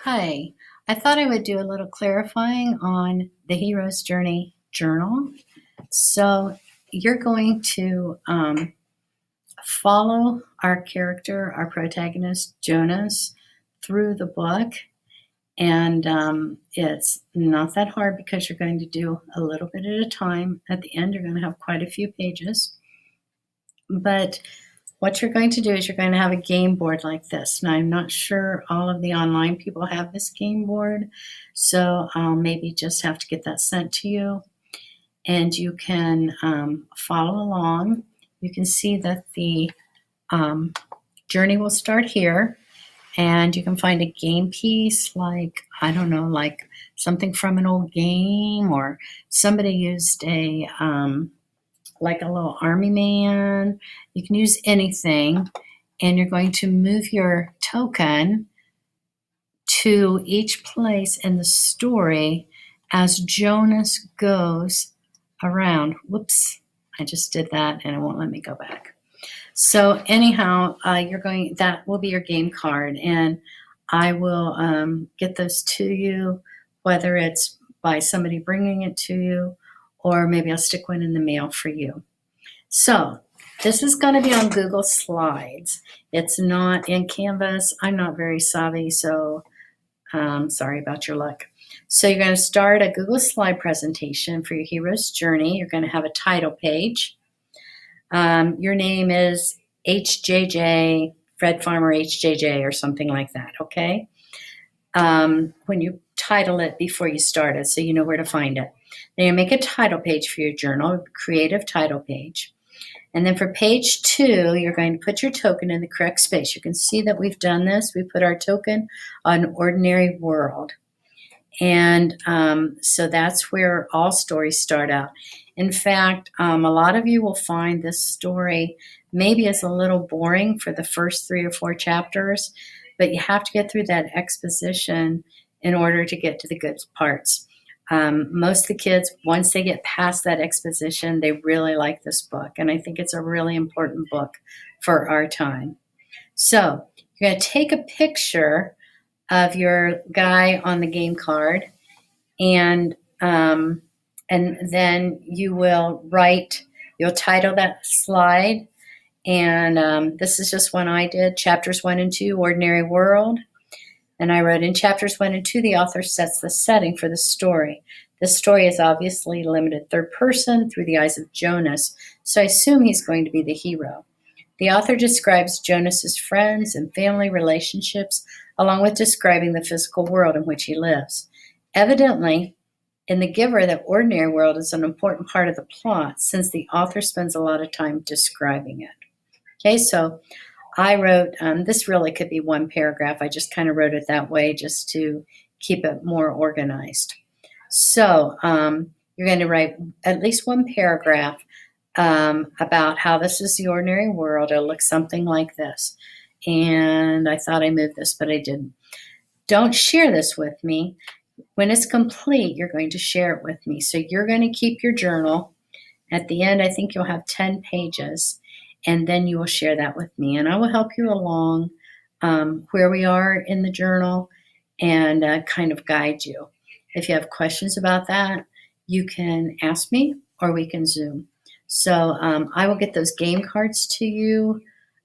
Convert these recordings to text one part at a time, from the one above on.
Hi, I thought I would do a little clarifying on the Hero's Journey journal. So you're going to follow our character, our protagonist, Jonas, through the book. And it's not that hard because you're going to do a little bit at a time. At the end, you're going to have quite a few pages. But what you're going to do is you're going to have a game board like this. Now, I'm not sure all of the online people have this game board, so I'll maybe just have to get that sent to you. And you can follow along. You can see that the journey will start here, and you can find a game piece like, I don't know, like something from an old game, or somebody used a like a little army man. You can use anything, and you're going to move your token to each place in the story as Jonas goes around. Whoops, I just did that and it won't let me go back. So anyhow, that will be your game card, and I will get those to you, whether it's by somebody bringing it to you, or maybe I'll stick one in the mail for you. So this is going to be on Google Slides. It's not in Canvas. I'm not very savvy, so sorry about your luck. So you're going to start a Google Slide presentation for your hero's journey. You're going to have a title page. Your name is HJJ, Fred Farmer HJJ, or something like that, okay? When you title it before you start it, so you know where to find it. Then you make a title page for your journal, creative title page. And then for page 2, you're going to put your token in the correct space. You can see that we've done this. We put our token on Ordinary World. And so that's where all stories start out. In fact, a lot of you will find this story maybe is a little boring for the first 3 or 4 chapters, but you have to get through that exposition in order to get to the good parts. Most of the kids, once they get past that exposition, they really like this book. And I think it's a really important book for our time. So you're going to take a picture of your guy on the game card, and then you will you'll title that slide. And this is just one I did, chapters 1 and 2, Ordinary World. And I wrote, in chapters 1 and 2, the author sets the setting for the story. This story is obviously limited third person through the eyes of Jonas, so I assume he's going to be the hero. The author describes Jonas's friends and family relationships, along with describing the physical world in which he lives. Evidently, in The Giver, the ordinary world is an important part of the plot, since the author spends a lot of time describing it. Okay, so I wrote, this really could be one paragraph. I just kind of wrote it that way just to keep it more organized. So you're going to write at least one paragraph about how this is the ordinary world. It'll look something like this. And I thought I moved this, but I didn't. Don't share this with me. When it's complete, you're going to share it with me. So you're going to keep your journal. At the end, I think you'll have 10 pages. And then you will share that with me. And I will help you along where we are in the journal and kind of guide you. If you have questions about that, you can ask me or we can Zoom. So I will get those game cards to you.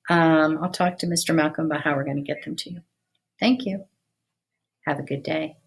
I'll talk to Mr. Malcolm about how we're going to get them to you. Thank you. Have a good day.